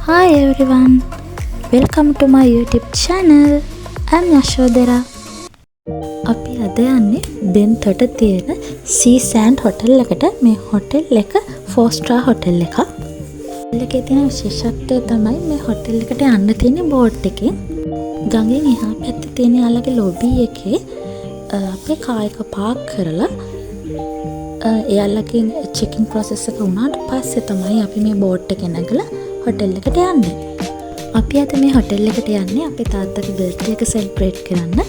Hi everyone, welcome to my YouTube channel. I'm Yashodhara. අපි අද යන්නේ බෙන්තොට තියෙන සී සෑන්ඩ් හොටල් එකට. මේ හොටල් එක 4 star හොටල් එකක්. එකේ තියෙන විශේෂත්වය තමයි මේ හොටල් එකට යන්න තියෙන බෝට් එකෙන්. ගඟෙන් එහා පැත්තේ තියෙන යාළගේ ලොබි එකේ අපේ කාර් එක පාක් කරලා එයාලගෙන් චෙකින් ප්‍රොසෙස් එක වුණාට පස්සේ තමයි අපි මේ බෝට් එකේ නැගලා හොටල් එකට යන්නේ. අපි අද මේ හොටල් එකට යන්නේ අපේ තාත්තගේ බර්ත්ඩේ එක සෙලිබ්‍රේට් කරන්න.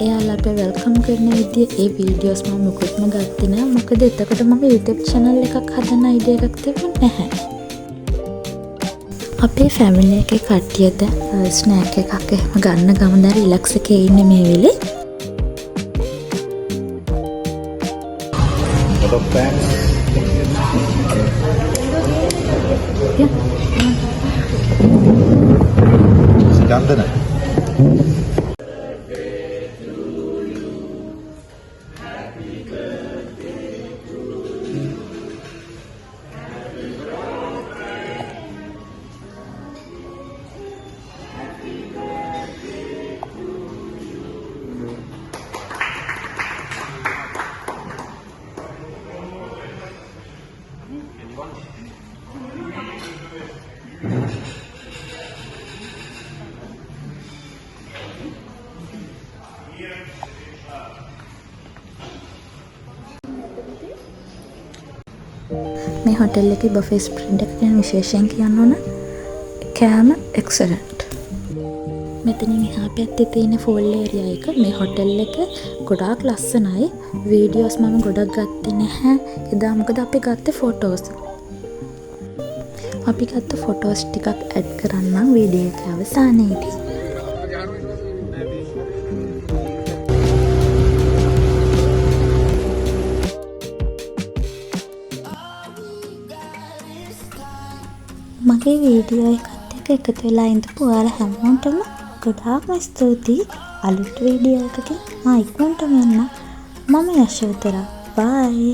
එයාලා අපේ වෙල්කම් කරන විදිය ඒ වීඩියෝස් මම මොකක්ම ගත්තේ නෑ. මොකද එතකොට මම YouTube channel එකක් හදන්න අයිඩියා එකක් තිබුණේ නැහැ. අපේ ෆැමිලි එකේ කට්ටියද ස්නෑක් එකක් එහෙම ගන්න ගමන් දැන් රිලැක්ස් එකේ ඉන්නේ මේ වෙලේ. London. මේ හොටල් එකේ බෆේ ස්ප්‍රෙඩ් එක ගැන විශේෂයෙන් කියන්න ඕන. කෑම එක්සලන්ට්. මෙතනින් එහා පැත්තේ තියෙන ෆෝල් ඒරියා එක මේ හොටල් එක ගොඩාක් ලස්සනයි. වීඩියෝස් මම ගොඩක් ගත්තේ නැහැ. එදා මොකද අපි ගත්තේ ෆොටෝස්. අපි ගත්ත ෆොටෝස් ටිකක් ඇඩ් කරන්නම් වීඩියෝ එක අවසානයේදී. මගේ වීඩියෝ එකත් එක්ක එකතු වෙලා ඉඳපු ඔයාලා හැමෝටම ගොඩාක්ම ස්තුතියි. අලුත් වීඩියෝ එකකින් මා ඉක්මනටම එන්න. මම යශෝධරා. බයි.